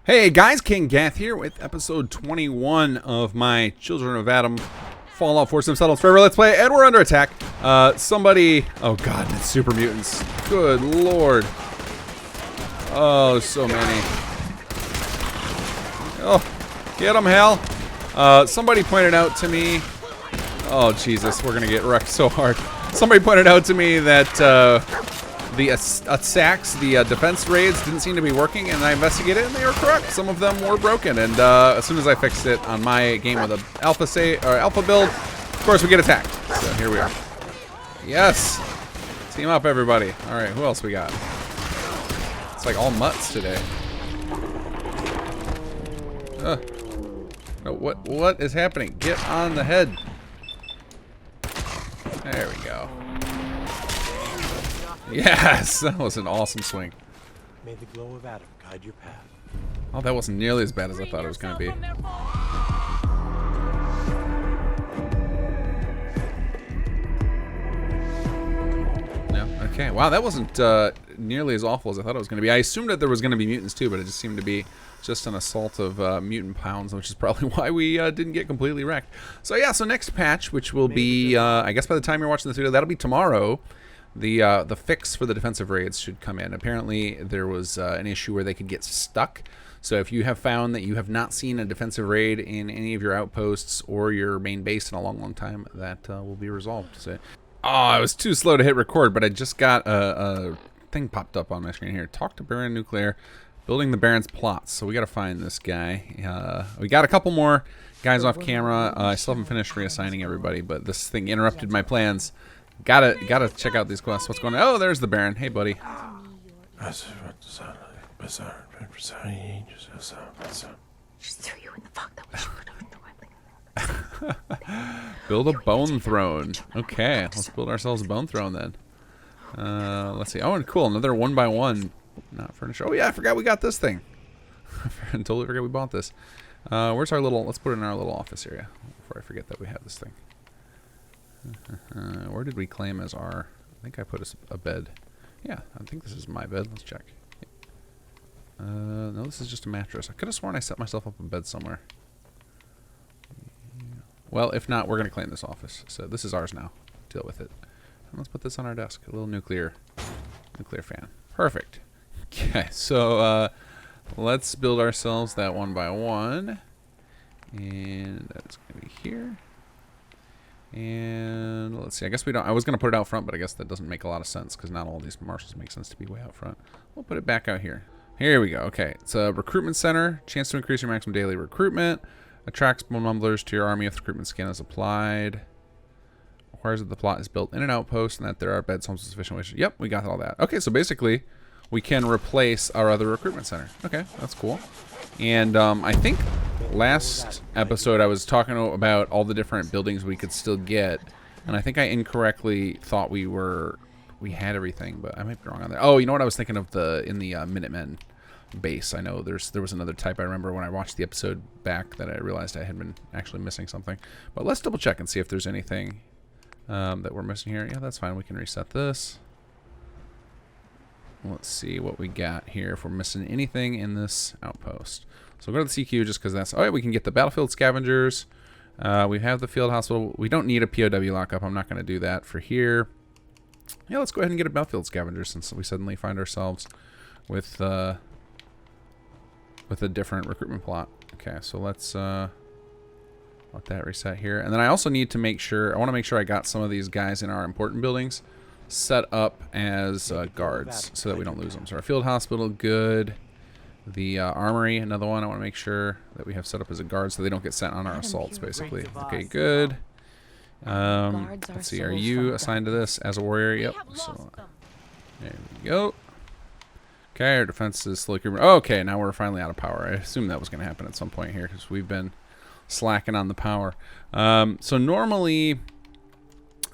Hey guys, kinggath here with episode 21 of my Children of Adam Fallout 4 Sim Settlements Forever Let's Play, and we're under attack. Somebody... Oh god, it's super mutants. Good lord. Oh, there's so many. Oh, get them, hell. Somebody pointed out to me... Oh, Jesus, we're gonna get wrecked so hard. Somebody pointed out to me that, the attacks, the defense raids didn't seem to be working, and I investigated and they were correct. Some of them were broken, and as soon as I fixed it on my game with a alpha build, of course we get attacked. So here we are. Yes! Team up, everybody. Alright, who else we got? It's like all mutts today. No, what is happening? Get on the head. There we go. Yes, that was an awesome swing. May the glow of Adam guide your path. Oh, that wasn't nearly as bad as I thought it was going to be. No, okay. Wow, that wasn't nearly as awful as I thought it was going to be. I assumed that there was going to be mutants too, but it just seemed to be just an assault of mutant pounds, which is probably why we didn't get completely wrecked. So yeah, so next patch, which will be, I guess by the time you're watching this video, that'll be tomorrow. The fix for the defensive raids should come in. Apparently there was an issue where they could get stuck. So if you have found that you have not seen a defensive raid in any of your outposts or your main base in a long time, that will be resolved. So, oh, I was too slow to hit record, but I just got a thing popped up on my screen here. Talk to Baron Nuclear, building the Baron's plots. So we got to find this guy. We got a couple more guys off camera. I still haven't finished reassigning everybody, but this thing interrupted my plans. Gotta check out these quests. What's going on? Oh, there's the Baron. Hey, buddy. Just threw you in the fuck. That was Build a bone throne. Okay, let's build ourselves a bone throne then. Let's see. Oh, and cool. Another 1x1. Not furniture. Oh yeah, I forgot we got this thing. I totally forgot we bought this. Where's our little? Let's put it in our little office area before I forget that we have this thing. Where did we claim as our... I think I put a bed. Yeah, I think this is my bed. Let's check. No, this is just a mattress. I could have sworn I set myself up a bed somewhere. Well, if not, we're going to claim this office. So this is ours now. Deal with it. And let's put this on our desk. A little nuclear fan. Perfect. Okay, so let's build ourselves that 1x1. And that's going to be here. And let's see, I guess we don't, I was going to put it out front, but I guess that doesn't make a lot of sense because not all these marshals make sense to be way out front. We'll put it back out here. Here we go. Okay, it's a recruitment center. Chance to increase your maximum daily recruitment. Attracts bone mumblers to your army if the recruitment scan is applied. Requires that the plot is built in an outpost and that there are beds, homes, and sufficient ways. Yep, we got all that. Okay, so basically we can replace our other recruitment center. Okay, that's cool. And I think last episode I was talking about all the different buildings we could still get, and I think I incorrectly thought we had everything, but I might be wrong on that. Oh, you know what I was thinking of in the Minutemen base. I know there was another type. I remember when I watched the episode back that I realized I had been actually missing something. But let's double check and see if there's anything that we're missing here. Yeah, that's fine. We can reset this. Let's see what we got here if we're missing anything in this outpost. So we'll go to the CQ just because that's... Oh, yeah, we can get the battlefield scavengers. We have the field hospital. We don't need a POW lockup. I'm not going to do that for here. Yeah, let's go ahead and get a battlefield scavenger since we suddenly find ourselves with a different recruitment plot. Okay, so let's let that reset here. And then I also need to make sure... I want to make sure I got some of these guys in our important buildings set up as guards so that we don't lose them. So our field hospital, good. The armory, another one. I want to make sure that we have set up as a guard so they don't get sent on our assaults, basically. Okay, good. Let's see. Are you assigned to this as a warrior? Yep. So there we go. Okay, our defense is slowly creeping. Okay, now we're finally out of power. I assumed that was going to happen at some point here because we've been slacking on the power. So normally...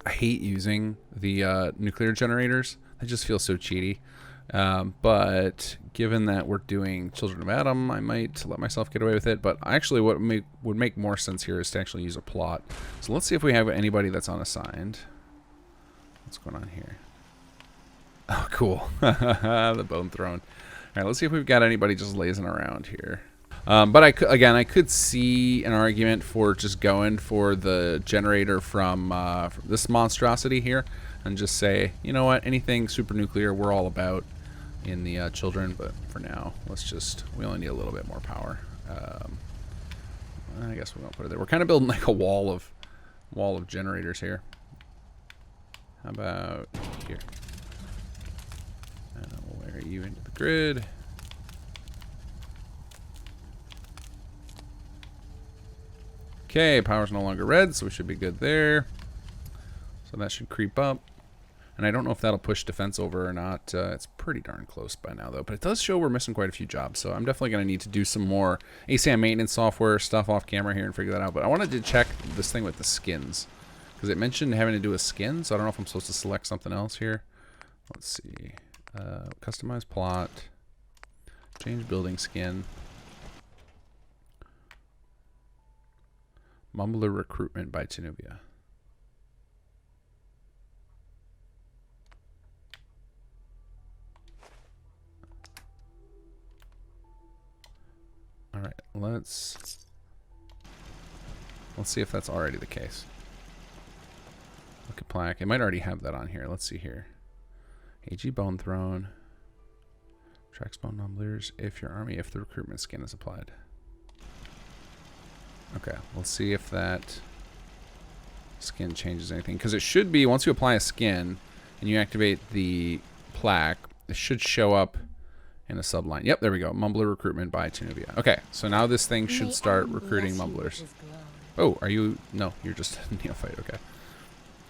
I hate using the nuclear generators. They just feel so cheaty. But given that we're doing Children of Adam, I might let myself get away with it. But actually what would make more sense here is to actually use a plot. So let's see if we have anybody that's unassigned. What's going on here? Oh, cool. The bone throne. right, let's see if we've got anybody just lazing around here. But I could see an argument for just going for the generator from this monstrosity here, and just say, you know what, anything super nuclear we're all about in the children. But for now, we only need a little bit more power. I guess we won't put it there. We're kind of building like a wall of generators here. How about here? We'll wire you into the grid. Okay, power's no longer red, so we should be good there. So that should creep up. And I don't know if that'll push defense over or not. It's pretty darn close by now, though. But it does show we're missing quite a few jobs. So I'm definitely going to need to do some more ASAM maintenance software stuff off camera here and figure that out. But I wanted to check this thing with the skins, because it mentioned having to do a skin. So I don't know if I'm supposed to select something else here. Let's see. Customize plot. Change building skin. Mumbler recruitment by Tunuvia. All right, let's see if that's already the case. Look at plaque. It might already have that on here. Let's see here. AG Bone Throne. Tracks bone mumblers if the recruitment skin is applied. Okay, let's see if that skin changes anything. Because it should be, once you apply a skin and you activate the plaque, it should show up in a subline. Yep, there we go. Mumbler recruitment by Tunuvia. Okay, so now this thing should start recruiting mumblers. Oh, are you? No, you're just a neophyte. Okay.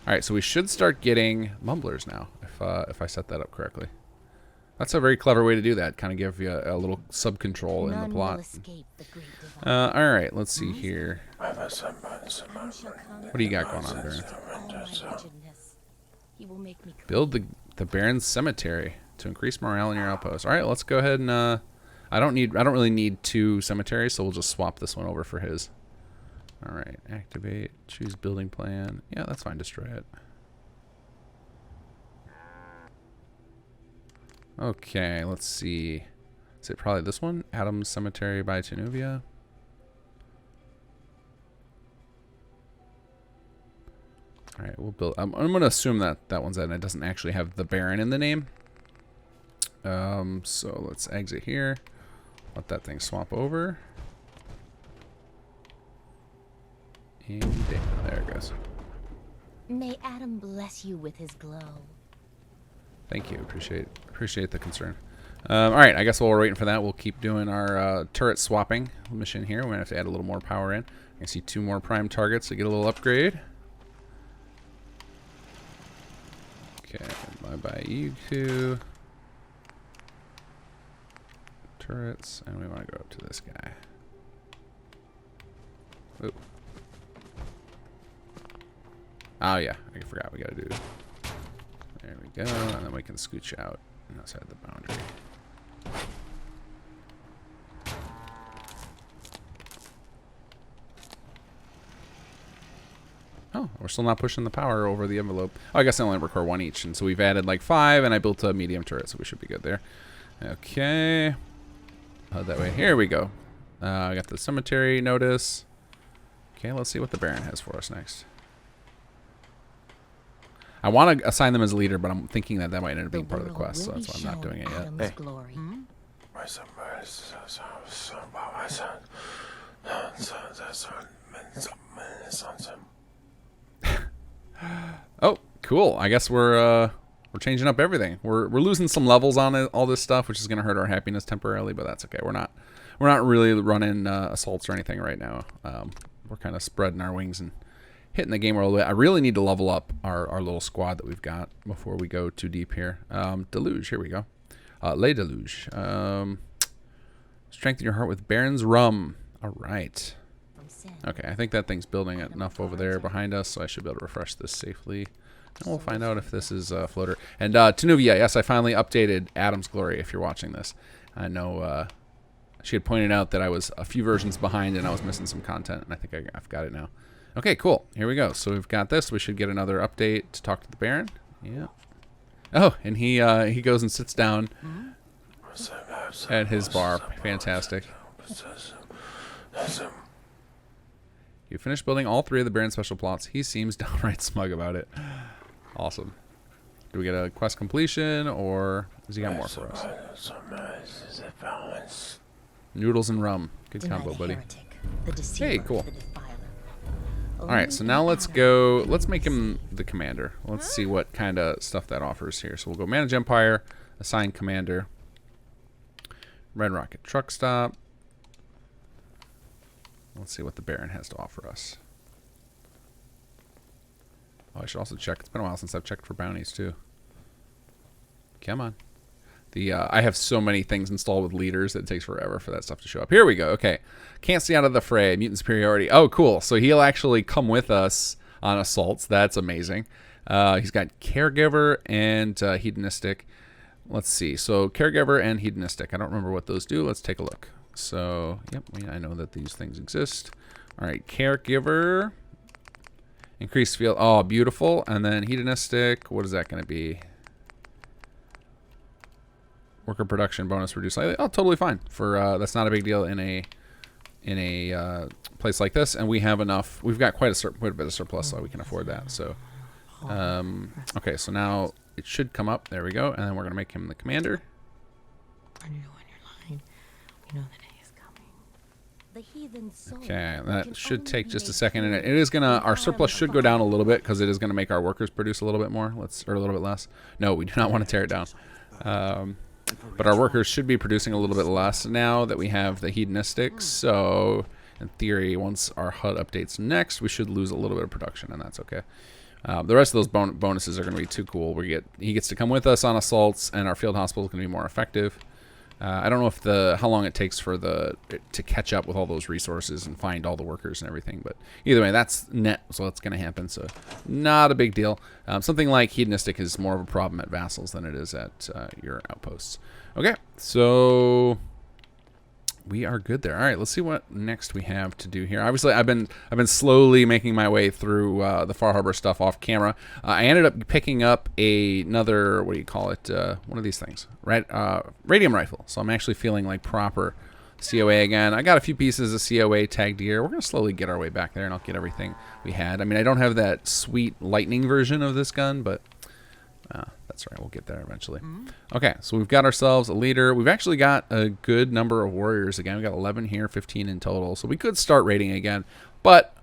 All right, so we should start getting mumblers now, if I set that up correctly. That's a very clever way to do that. Kind of give you a little sub-control in the plot. All right, let's see here. What do you got going on, Baron? Build the Baron's cemetery to increase morale in your outpost. All right, let's go ahead and I don't really need 2 cemeteries, so we'll just swap this one over for his. All right, activate, choose building plan. Yeah, that's fine. Destroy it. Okay, let's see. Is it probably this one? Adam's Cemetery by Tunuvia. All right, we'll build. I'm going to assume that that one's that, and it doesn't actually have the Baron in the name. So let's exit here. Let that thing swap over. And there it goes. May Adam bless you with his glow. Thank you. Appreciate the concern. All right, I guess while we're waiting for that, we'll keep doing our turret swapping mission here. We're going to have to add a little more power in. I can see 2 more prime targets to get a little upgrade. Okay, bye-bye you 2. Turrets, and we want to go up to this guy. Oop. Oh yeah, I forgot we got to do. There we go, and then we can scooch out outside the boundary. Oh, we're still not pushing the power over the envelope. Oh, I guess I only record 1 each, and so we've added like 5, and I built a medium turret, so we should be good there. Okay. That way. Here we go. I got the cemetery notice. Okay, let's see what the Baron has for us next. I want to assign them as leader, but I'm thinking that might end up being part of the quest, so that's why I'm not doing it yet. Hey. Oh, cool. I guess we're changing up everything. We're losing some levels on all this stuff, which is going to hurt our happiness temporarily, but that's okay. We're not really running assaults or anything right now. We're kind of spreading our wings and hitting the game a little bit. I really need to level up our little squad that we've got before we go too deep here. Deluge, here we go. Le Deluge. Strengthen your heart with Baron's Rum. All right. Okay, I think that thing's building enough over there behind us, so I should be able to refresh this safely. And we'll find out if this is a floater. And Tunuvia, yes, I finally updated Adam's Glory, if you're watching this. I know she had pointed out that I was a few versions behind and I was missing some content, and I think I've got it now. Okay, cool. Here we go. So we've got this. We should get another update to talk to the Baron. Yeah. Oh, and he goes and sits down at his bar. Fantastic. You finished building all 3 of the Baron's special plots. He seems downright smug about it. Awesome. Do we get a quest completion, or does he got more for us? Noodles and rum. Good combo, buddy. Hey, cool. Alright, so now let's go. Let's make him the commander. Let's see what kind of stuff that offers here. So we'll go manage empire, assign commander, Red Rocket truck stop. Let's see what the Baron has to offer us. Oh, I should also check. It's been a while since I've checked for bounties, too. Come on. I have so many things installed with leaders that it takes forever for that stuff to show up. Here we go. Okay. Can't stay out of the fray. Mutant superiority. Oh, cool. So he'll actually come with us on assaults. That's amazing. He's got caregiver and hedonistic. Let's see. So caregiver and hedonistic. I don't remember what those do. Let's take a look. So, yep, I know that these things exist. All right, caregiver. Increased field. Oh, beautiful. And then hedonistic. What is that going to be? Worker production bonus reduced slightly. Oh, totally fine. For that's not a big deal in a place like this. And we have enough. We've got quite a bit of surplus, so we can afford that. So, okay. So now it should come up. There we go. And then we're gonna make him the commander. Okay, that should take just a second, and it is gonna. Our surplus should go down a little bit because it is gonna make our workers produce a little bit more. Or a little bit less. No, we do not want to tear it down. But our workers should be producing a little bit less now that we have the hedonistic. So, in theory, once our HUD updates next, we should lose a little bit of production, and that's okay. The rest of those bonuses are going to be too cool. He gets to come with us on assaults, and our field hospital is going to be more effective. I don't know if how long it takes for to catch up with all those resources and find all the workers and everything, but either way, that's net, so that's going to happen. So, not a big deal. Something like hedonistic is more of a problem at vassals than it is at your outposts. Okay, so we are good there. All right, let's see what next we have to do here. Obviously, I've been slowly making my way through the Far Harbor stuff off camera. I ended up picking up another, what do you call it? One of these things, right? Radium rifle. So I'm actually feeling like proper COA again. I got a few pieces of COA tagged here. We're gonna slowly get our way back there, and I'll get everything we had. I mean, I don't have that sweet lightning version of this gun, but that's right. We'll get there eventually. Okay, so we've got ourselves a leader. We've actually got a good number of warriors again. We got 11 here, 15 in total. So we could start raiding again. But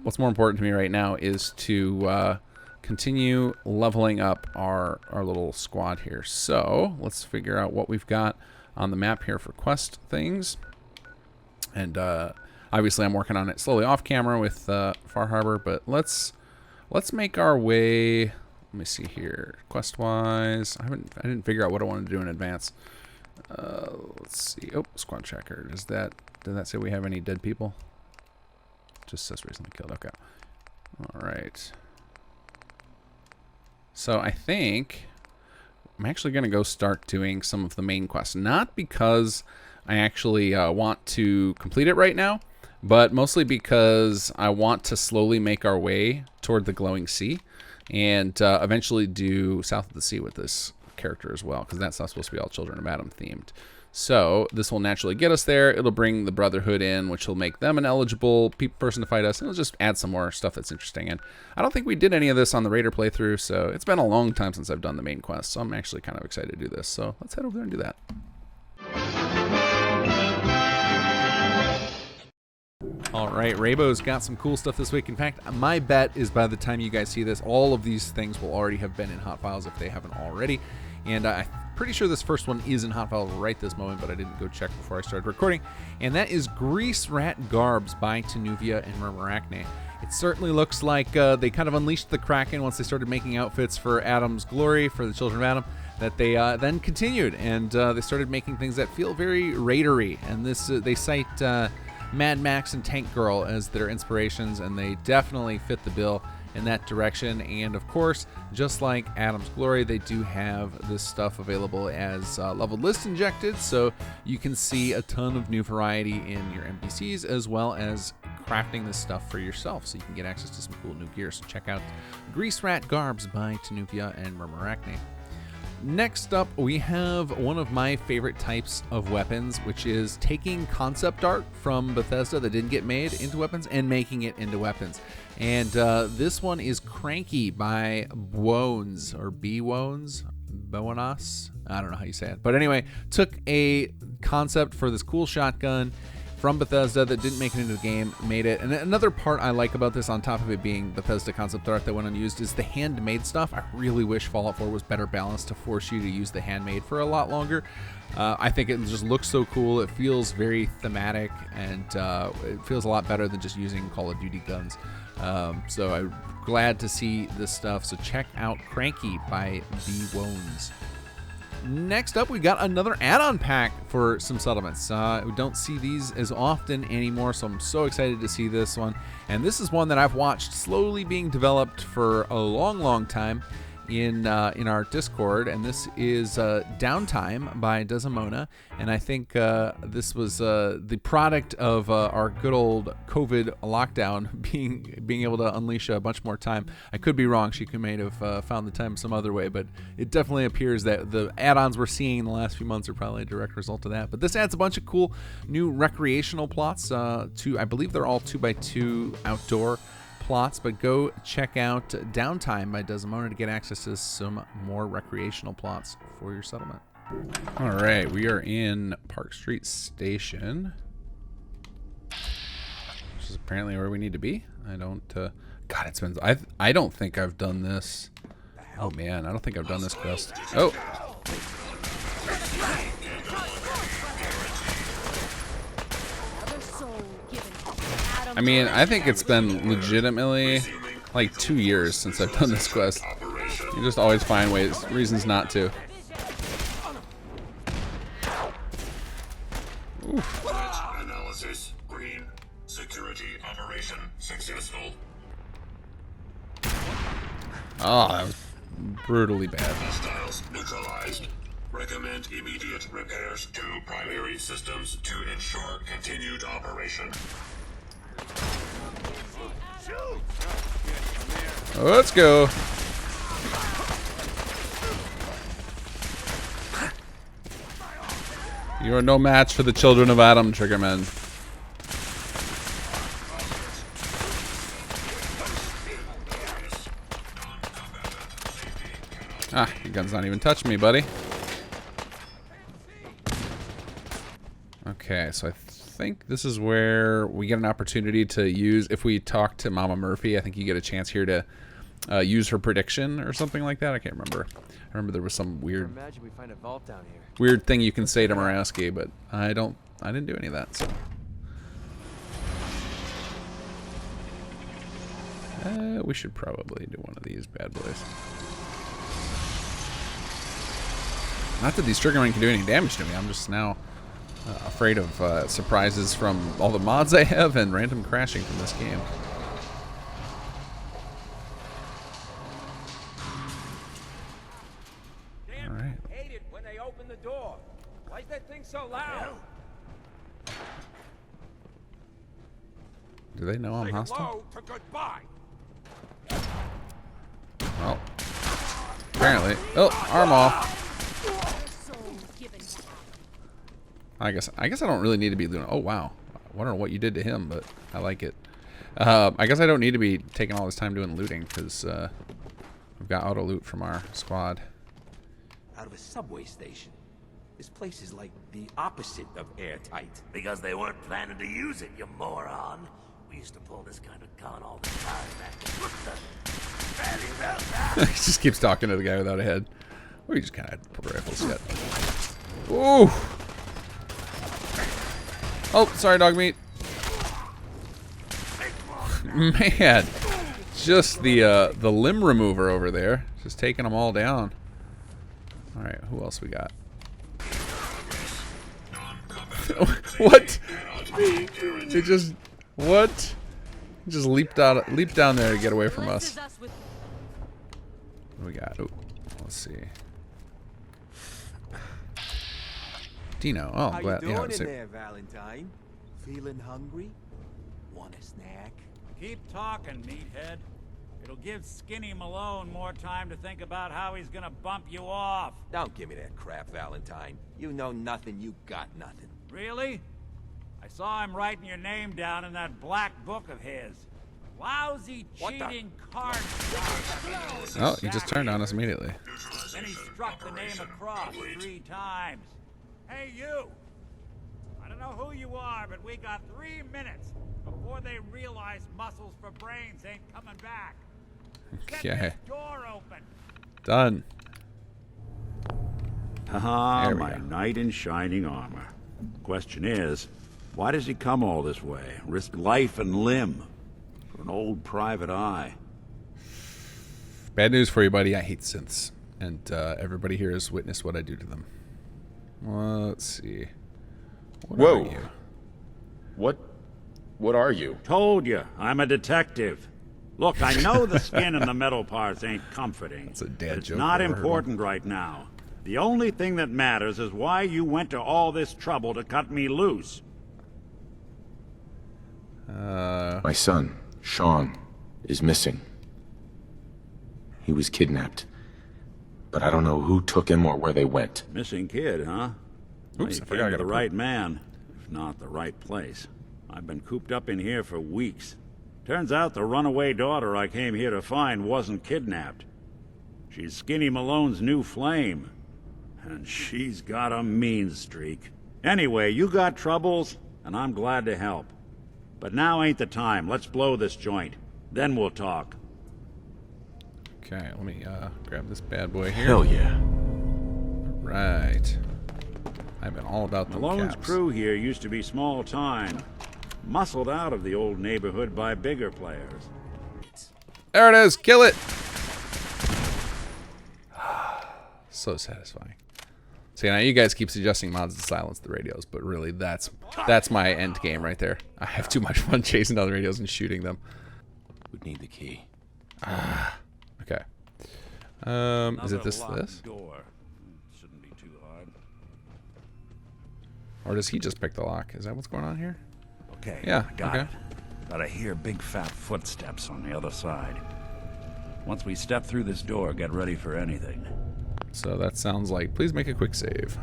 what's more important to me right now is to continue leveling up our little squad here. So let's figure out what we've got on the map here for quest things. And obviously I'm working on it slowly off camera with Far Harbor. But let's make our way. Let me see here. Quest-wise, I didn't figure out what I wanted to do in advance. Let's see. Oh, squad tracker. Did that say we have any dead people? Just says recently killed. Okay. All right. So I think I'm actually going to go start doing some of the main quests. Not because I actually want to complete it right now, but mostly because I want to slowly make our way toward the glowing sea. And eventually do South of the Sea with this character as well, because that's not supposed to be all Children of Adam themed. So this will naturally get us there. It'll bring the Brotherhood in, which will make them an eligible person to fight us. And it'll just add some more stuff that's interesting. And I don't think we did any of this on the Raider playthrough, so it's been a long time since I've done the main quest. So I'm actually kind of excited to do this. So let's head over there and do that. All right, Raybo's got some cool stuff this week. In fact, my bet is by the time you guys see this, all of these things will already have been in Hot Files if they haven't already. And I'm pretty sure this first one is in Hot Files right this moment, but I didn't go check before I started recording. And that is Grease Rat Garbs by Tenuvia and Murmuracne. It certainly looks like they kind of unleashed the Kraken once they started making outfits for Adam's Glory, for the Children of Adam, that they then continued. And they started making things that feel very raidery. And this they cite Mad Max and Tank Girl as their inspirations, and they definitely fit the bill in that direction. And of course, just like Adam's Glory, they do have this stuff available as leveled list injected, so you can see a ton of new variety in your NPCs, as well as crafting this stuff for yourself, so you can get access to some cool new gear. So check out Grease Rat Garbs by Tenuvia and Murmuracne. Next up, we have one of my favorite types of weapons, which is taking concept art from Bethesda that didn't get made into weapons and making it into weapons. And this one is Cranky by Bones, or B-Wones, Bonas. I don't know how you say it. But anyway, took a concept for this cool shotgun from Bethesda that didn't make it into the game, made it. And another part I like about this, on top of it being Bethesda concept art that went unused, is the handmade stuff. I really wish Fallout 4 was better balanced to force you to use the handmade for a lot longer. I think it just looks so cool. It feels very thematic, and it feels a lot better than just using Call of Duty guns. So I'm glad to see this stuff. So check out Cranky by B-Wones. Next up, we got another add-on pack for some settlements. We don't see these as often anymore, so I'm so excited to see this one. And this is one that I've watched slowly being developed for a long time in our Discord, and this is Downtime by Desmona. And I think this was the product of our good old COVID lockdown being able to unleash a bunch more time. I could be wrong. She may have found the time some other way, but it definitely appears that the add-ons we're seeing in the last few months are probably a direct result of that. But this adds a bunch of cool new recreational plots to, I believe they're all 2x2 outdoor plots, but go check out Downtime by Desmona to get access to some more recreational plots for your settlement. All right, we are in Park Street Station, which is apparently where we need to be. I don't, God, it's been, I don't think I've done this. Oh man, I don't think I've done this quest. Oh. I mean, I think it's been legitimately like 2 years since I've done this quest. You just always find reasons not to. Oof. Analysis green. Security operation successful. Oh, that was brutally bad. Hostiles neutralized. Recommend immediate repairs to primary systems to ensure continued operation. Let's go. You are no match for the children of Adam, Triggermen. Ah, your gun's not even touching me, buddy. Okay, so I think this is where we get an opportunity to use, if we talk to Mama Murphy, I think you get a chance here to use her prediction or something like that. I can't remember. I remember there was some weird thing you can say to Murawski, but I didn't do any of that, so. We should probably do one of these bad boys. Not that these Triggermen can do any damage to me, I'm just now afraid of surprises from all the mods I have and random crashing from this game. All right. Hate it when they open the door. Why's that thing so loud? Do they know I'm hostile? To goodbye. Well, apparently. Oh, arm off. I guess I don't really need to be doing. Oh wow, I wonder what you did to him, but I like it. I guess I don't need to be taking all this time doing looting because we've got auto loot from our squad. Out of a subway station. This place is like the opposite of airtight. Because they weren't planning to use it, you moron. We used to pull this kind of gun all the time back in the He just keeps talking to the guy without a head. Or he just kind of pulled a rifle set. Ooh. Oh, sorry, dog meat. Man, just the limb remover over there, just taking them all down. All right, who else we got? What? It just what? It just leaped down there to get away from us. What do we got? Oh, let's see. Dino. Oh, I'm glad. How you doing in there, Valentine? Feeling hungry? Want a snack? Keep talking, meathead. It'll give Skinny Malone more time to think about how he's gonna bump you off. Don't give me that crap, Valentine. You know nothing, you got nothing. Really? I saw him writing your name down in that black book of his. Lousy, cheating card shark. Oh, he just turned on us immediately. Then he struck the name across 3 times. Hey, you! I don't know who you are, but we got 3 minutes before they realize muscles for brains ain't coming back. Get Okay. this door open. Done. Haha, There we my go. knight in shining armor. Question is, why does he come all this way? Risk life and limb for an old private eye. Bad news for you, buddy. I hate synths. And everybody here has witnessed what I do to them. Let's see. What Whoa. are you? What are you? Told you, I'm a detective. Look, I know the skin and the metal parts ain't comforting. That's a dad but it's joke not I've ever heard important right now. The only thing that matters is why you went to all this trouble to cut me loose. My son, Sean, is missing. He was kidnapped. But I don't know who took him or where they went. Missing kid, huh? Well, Oops, you I forgot came I to got the a right man, if not the right place. I've been cooped up in here for weeks. Turns out the runaway daughter I came here to find wasn't kidnapped. She's Skinny Malone's new flame. And she's got a mean streak. Anyway, you got troubles, and I'm glad to help. But now ain't the time. Let's blow this joint. Then we'll talk. Okay, let me grab this bad boy here. Hell yeah. Right. I've been all about the Malone's caps. crew here used to be small time. Muscled out of the old neighborhood by bigger players. There it is. Kill it. So satisfying. See, now you guys keep suggesting mods to silence the radios, but really that's my end game right there. I have too much fun chasing down the radios and shooting them. Would need the key. Okay. Is it this? Door. Shouldn't be too hard. Or does he just pick the lock? Is that what's going on here? Okay, Yeah, I got okay. it. But I hear big fat footsteps on the other side. Once we step through this door, get ready for anything. So that sounds like, please make a quick save.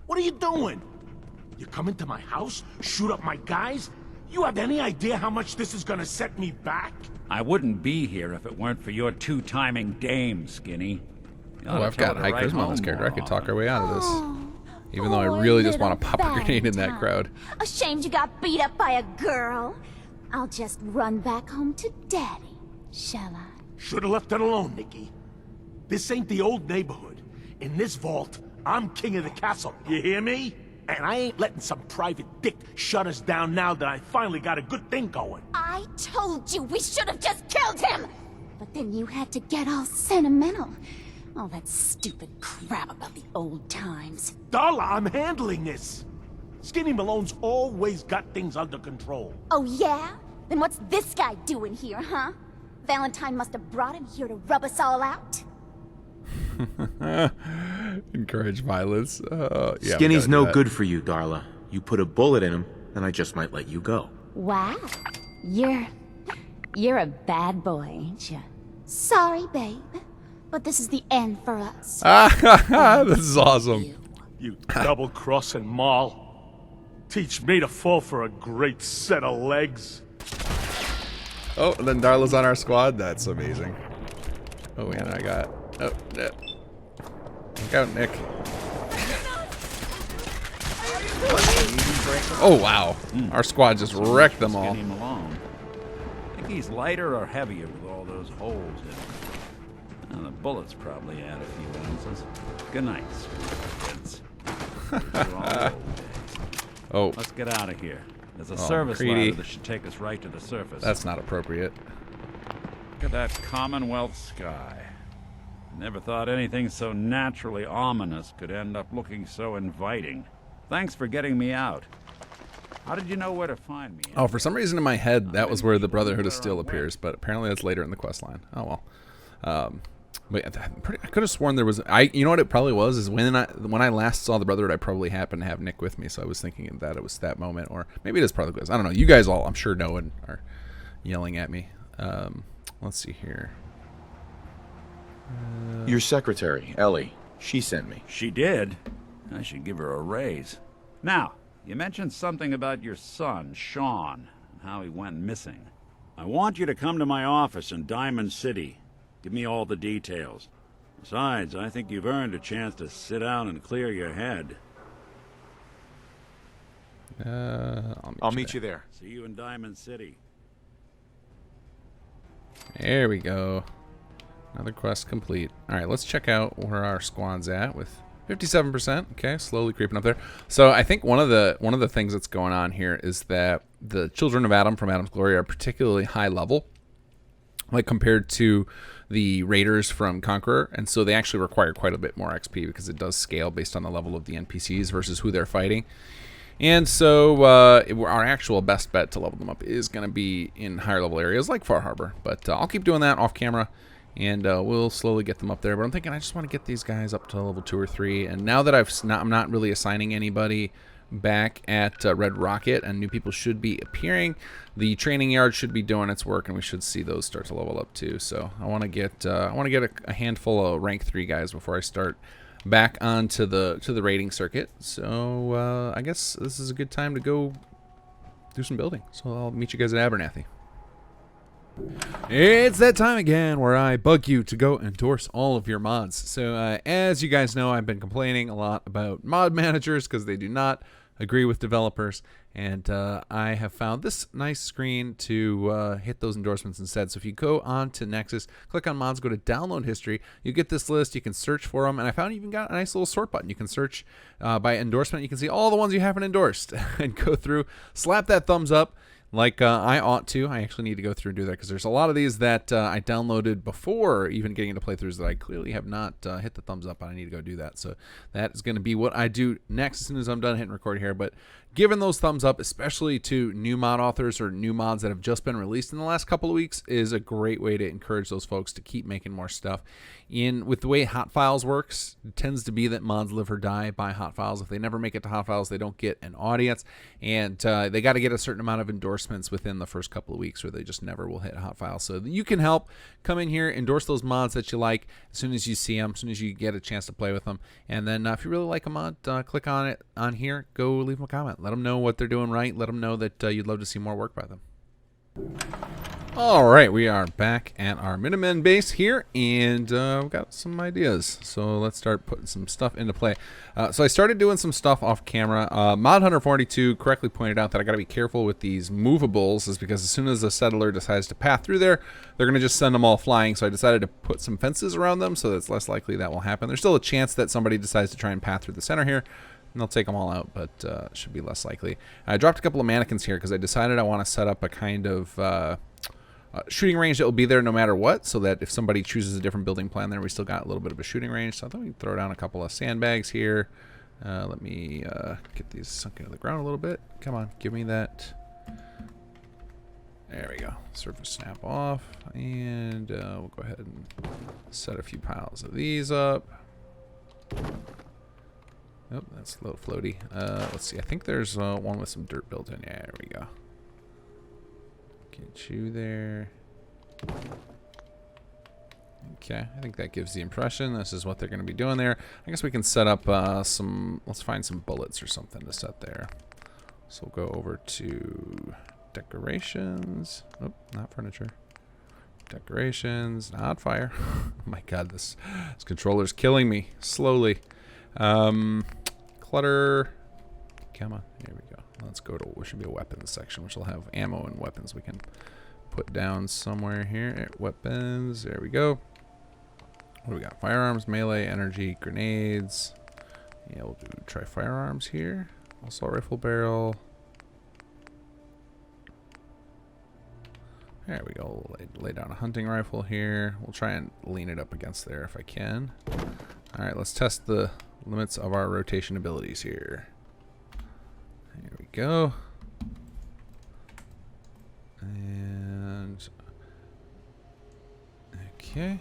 What are you doing? You come into my house, shoot up my guys? You have any idea how much this is gonna set me back? I wouldn't be here if it weren't for your two-timing dame, Skinny. You ought Oh, to I've tell got her high to write charisma on this home character. I more could talk often. our way out of this. Even though I really just want to pop a grenade in that crowd. Ashamed you got beat up by a girl? I'll just run back home to Daddy, shall I? Should've left it alone, Nikki. This ain't the old neighborhood. In this vault, I'm king of the castle, you hear me? And I ain't letting some private dick shut us down now that I finally got a good thing going. I told you we should have just killed him! But then you had to get all sentimental. All that stupid crap about the old times. Darla, I'm handling this. Skinny Malone's always got things under control. Oh yeah? Then what's this guy doing here, huh? Valentine must have brought him here to rub us all out. Encourage violence. Yeah, we Skinny's gotta do no that. good for you, Darla. You put a bullet in him, and I just might let you go. Wow. You're a bad boy, ain't you? Sorry, babe. But this is the end for us. This is awesome. You double-crossing Maul. Teach me to fall for a great set of legs. Oh, and then Darla's on our squad. That's amazing. Oh, and I got... Oh, yeah. Look out, Nick. Oh, wow. Our squad just wrecked them all. Skinny Malone. Think he's lighter or heavier with all those holes in him? Well, the bullets probably add a few ounces. Good night, kids. Oh. Let's get out of here. There's a Oh, service Creedy. ladder that should take us right to the surface. That's not appropriate. Look at that Commonwealth sky. Never thought anything so naturally ominous could end up looking so inviting. Thanks for getting me out. How did you know where to find me? Oh, for some reason in my head, that was where the Brotherhood of Steel appears, but apparently that's later in the quest line. Oh, well. But I could have sworn there was. You know what it probably was is when I last saw the Brotherhood, I probably happened to have Nick with me, so I was thinking that it was that moment, or maybe it is probably was. I don't know. You guys all, I'm sure, know and are yelling at me. Let's see here. Your secretary, Ellie. She sent me. She did? I should give her a raise. Now, you mentioned something about your son, Sean, and how he went missing. I want you to come to my office in Diamond City. Give me all the details. Besides, I think you've earned a chance to sit down and clear your head. I'll meet you there. See you in Diamond City. There we go. Another quest complete. All right, let's check out where our squad's at with 57%. Okay, slowly creeping up there. So I think one of the things that's going on here is that the Children of Adam from Adam's Glory are particularly high level, like compared to the Raiders from Conqueror, and so they actually require quite a bit more XP because it does scale based on the level of the NPCs versus who they're fighting. And so our actual best bet to level them up is going to be in higher level areas like Far Harbor, but I'll keep doing that off camera, and we'll slowly get them up there. But I'm thinking I just want to get these guys up to level 2 or 3, and now that I'm not really assigning anybody back at Red Rocket, and new people should be appearing. The training yard should be doing its work, and we should see those start to level up too. So I want to get a handful of rank 3 guys before I start back onto the raiding circuit. So I guess this is a good time to go do some building. So I'll meet you guys at Abernathy. It's that time again where I bug you to go endorse all of your mods. So as you guys know, I've been complaining a lot about mod managers because they do not agree with developers, and I have found this nice screen to hit those endorsements instead. So if you go on to Nexus, click on mods, go to download history, you get this list, you can search for them, and I found you even got a nice little sort button. You can search by endorsement, you can see all the ones you haven't endorsed and go through, slap that thumbs up like I ought to. I actually need to go through and do that because there's a lot of these that I downloaded before even getting into playthroughs that I clearly have not hit the thumbs up on. I need to go do that. So that is going to be what I do next as soon as I'm done hitting record here. But giving those thumbs up, especially to new mod authors or new mods that have just been released in the last couple of weeks, is a great way to encourage those folks to keep making more stuff. With the way Hot Files works, it tends to be that mods live or die by Hot Files. If they never make it to Hot Files, they don't get an audience, and they got to get a certain amount of endorsements within the first couple of weeks, or they just never will hit Hot Files. So you can help. Come in here, endorse those mods that you like as soon as you see them, as soon as you get a chance to play with them, and then if you really like a mod, click on it on here, go leave them a comment. Let them know what they're doing right. Let them know that you'd love to see more work by them. Alright, we are back at our Minutemen base here, and we've got some ideas. So let's start putting some stuff into play. So I started doing some stuff off camera. Mod Hunter 42 correctly pointed out that I got to be careful with these movables, is because as soon as a settler decides to path through there, they're going to just send them all flying. So I decided to put some fences around them, so that's less likely that will happen. There's still a chance that somebody decides to try and path through the center here, and they'll take them all out, but it should be less likely. I dropped a couple of mannequins here because I decided I want to set up a kind of shooting range that will be there no matter what, so that if somebody chooses a different building plan there, we still got a little bit of a shooting range. So I thought we'd throw down a couple of sandbags here. Let me get these sunk into the ground a little bit. Come on, give me that. There we go. Surface snap off, and we'll go ahead and set a few piles of these up. Oh, that's a little floaty. Let's see. I think there's one with some dirt built in. Yeah, there we go. Get you there. Okay, I think that gives the impression this is what they're going to be doing there. I guess we can set up let's find some bullets or something to set there. So we'll go over to decorations. Oh, not furniture. Decorations, not fire. Oh my god, this controller's killing me slowly. Clutter. Come on, here we go. Let's go to, what should be a weapons section, which will have ammo and weapons we can put down somewhere here. Weapons, there we go. What do we got? Firearms, melee, energy, grenades. Yeah, we'll try firearms here. Assault rifle barrel. There we go. Lay down a hunting rifle here. We'll try and lean it up against there if I can. Alright, let's test the limits of our rotation abilities here. There we go. And okay.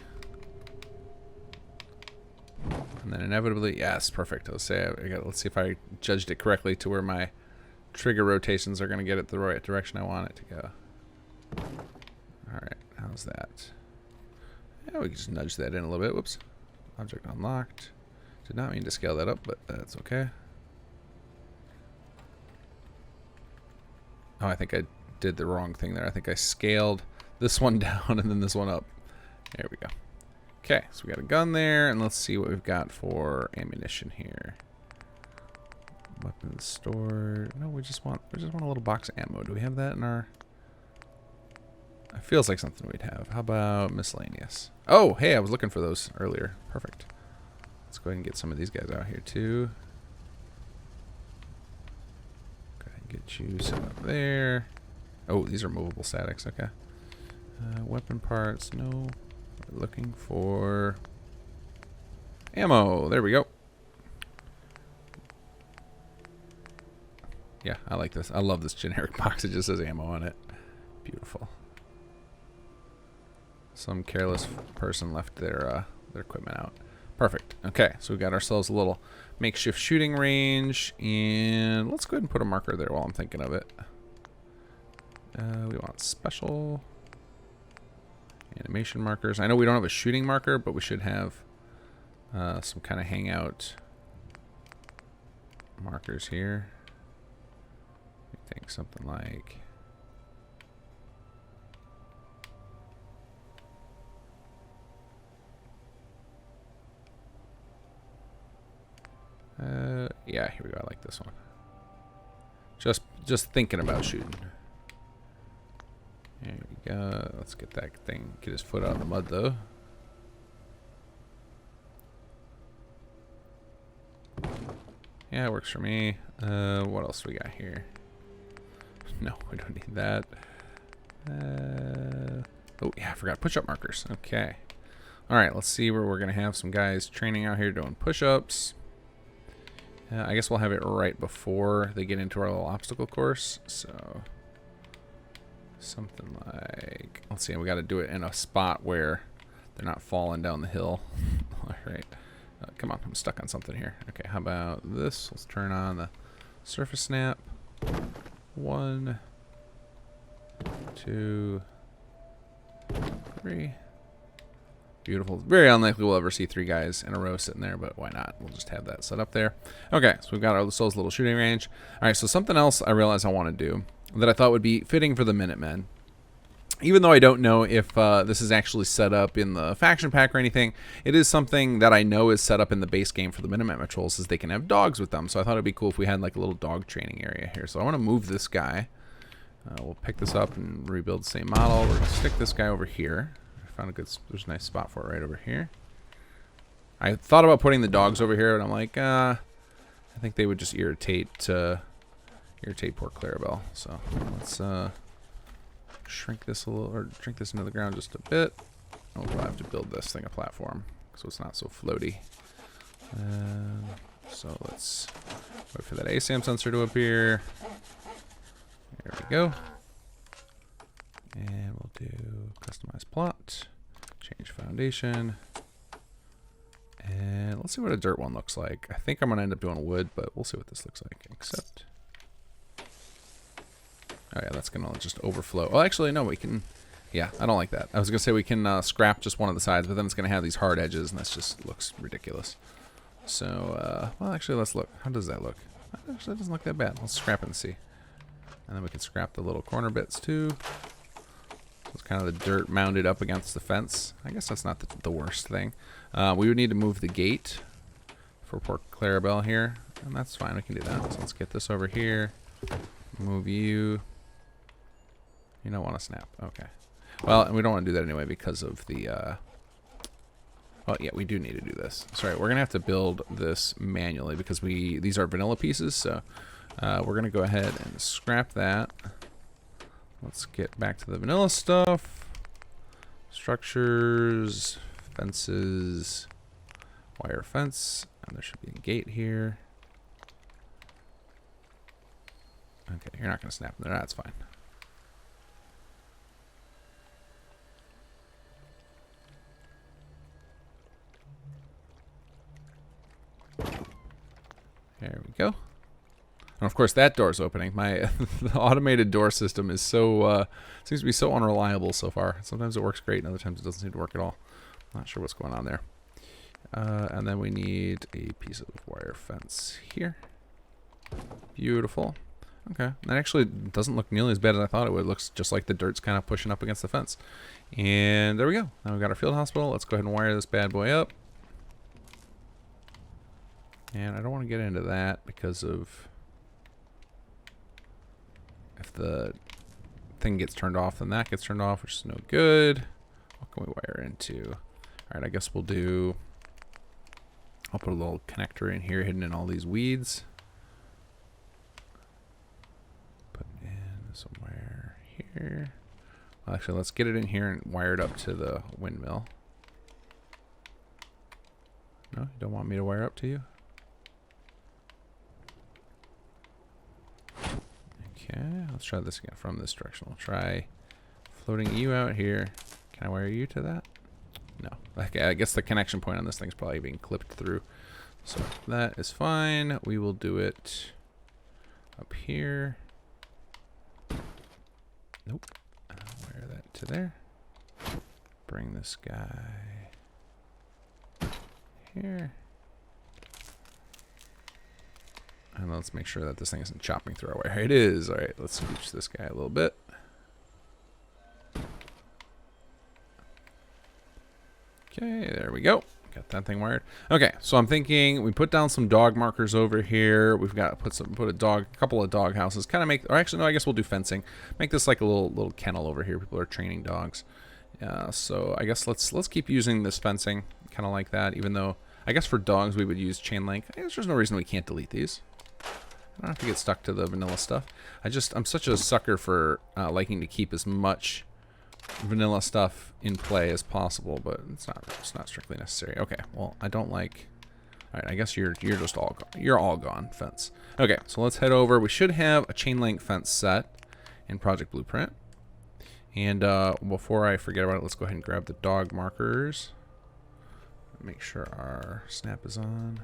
And then inevitably, yes, perfect. Let's see if I judged it correctly to where my trigger rotations are going to get it the right direction I want it to go. Alright, how's that? Yeah, we can just nudge that in a little bit. Whoops. Object unlocked. Did not mean to scale that up, but that's okay. Oh, I think I did the wrong thing there. I think I scaled this one down and then this one up. There we go. Okay, so we got a gun there, and let's see what we've got for ammunition here. Weapons stored. No, we just want a little box of ammo. Do we have that in our? It feels like something we'd have. How about miscellaneous? Oh, hey, I was looking for those earlier. Perfect. Let's go ahead and get some of these guys out here too. Go ahead and get you set up there. Oh, these are movable statics. Okay. Weapon parts. No. We're looking for ammo. There we go. Yeah, I like this. I love this generic box. It just says ammo on it. Beautiful. Some careless person left their equipment out. Perfect. Okay, so we got ourselves a little makeshift shooting range, and let's go ahead and put a marker there while I'm thinking of it. We want special animation markers. I know we don't have a shooting marker, but we should have some kind of hangout markers here. I think something like yeah, here we go. I like this one. Just thinking about shooting. There we go. Let's get that thing, get his foot out of the mud though. Yeah, it works for me. What else we got here? No, we don't need that. Oh yeah, I forgot push-up markers. Okay. Alright, let's see where we're going to have some guys training out here doing push-ups. I guess we'll have it right before they get into our little obstacle course. So, something like... Let's see, we got to do it in a spot where they're not falling down the hill. Alright. Come on, I'm stuck on something here. Okay, how about this? Let's turn on the surface snap. 1, 2, 3. Beautiful. Very unlikely we'll ever see 3 guys in a row sitting there, but why not? We'll just have that set up there. Okay, so we've got our Soul's little shooting range. All right, so something else I realized I want to do that I thought would be fitting for the Minutemen. Even though I don't know if this is actually set up in the faction pack or anything, it is something that I know is set up in the base game for the Minutemen patrols, is they can have dogs with them. So I thought it'd be cool if we had like a little dog training area here. So I want to move this guy. We'll pick this up and rebuild the same model. We're going to stick this guy over here. I found there's a nice spot for it right over here. I thought about putting the dogs over here, but I'm like, I think they would just irritate poor Clarabelle. So let's shrink this a little, or shrink this into the ground just a bit. Oh, we'll have to build this thing a platform so it's not so floaty. So let's wait for that ASAM sensor to appear. There we go. And we'll do customize plot, change foundation, and let's see what a dirt one looks like. I think I'm going to end up doing wood, but we'll see what this looks like. Accept. Oh yeah, that's going to just overflow. Oh, actually, no, we can... Yeah, I don't like that. I was going to say we can scrap just one of the sides, but then it's going to have these hard edges, and that just looks ridiculous. So, well, actually, let's look. How does that look? Actually, that doesn't look that bad. Let's scrap it and see. And then we can scrap the little corner bits, too. It's kind of the dirt mounded up against the fence. I guess that's not the worst thing. We would need to move the gate for poor Clarabelle here, and that's fine. We can do that. So let's get this over here. Move you. You don't want to snap. Okay. Well, and we don't want to do that anyway because of the... Well, yeah, we do need to do this. Sorry, we're going to have to build this manually because these are vanilla pieces, so we're going to go ahead and scrap that. Let's get back to the vanilla stuff. Structures, fences, wire fence, and there should be a gate here. Okay, you're not going to snap there. That's fine. There we go. And of course that door's opening. My the automated door system is so seems to be so unreliable so far. Sometimes it works great, and other times it doesn't seem to work at all. Not sure what's going on there. And then we need a piece of wire fence here. Beautiful. Okay, that actually doesn't look nearly as bad as I thought it would. It looks just like the dirt's kind of pushing up against the fence. And there we go. Now we've got our field hospital. Let's go ahead and wire this bad boy up. And I don't want to get into that because of if the thing gets turned off, then that gets turned off, which is no good. What can we wire into? Alright, I guess we'll do... I'll put a little connector in here hidden in all these weeds. Put in somewhere here. Well, actually, let's get it in here and wire it up to the windmill. No, you don't want me to wire up to you? Okay, let's try this again from this direction. We'll try floating you out here. Can I wire you to that? No. Okay, I guess the connection point on this thing's probably being clipped through. So that is fine. We will do it up here. Nope. Wire that to there. Bring this guy here. And let's make sure that this thing isn't chopping through our wire. It is. All right, let's scooch this guy a little bit. Okay, there we go. Got that thing wired. Okay, so I'm thinking we put down some dog markers over here. We've got to put a couple of dog houses. Kind of make, or actually no, I guess we'll do fencing. Make this like a little kennel over here. People are training dogs. So I guess let's keep using this fencing, kind of like that. Even though I guess for dogs we would use chain link. I guess there's no reason we can't delete these. I don't have to get stuck to the vanilla stuff. I'm such a sucker for liking to keep as much vanilla stuff in play as possible, but it's not strictly necessary. Okay, well, I don't like... Alright, I guess you're just all gone. You're all gone, fence. Okay, so let's head over. We should have a chain link fence set in Project Blueprint. And before I forget about it, let's go ahead and grab the dog markers. Make sure our snap is on.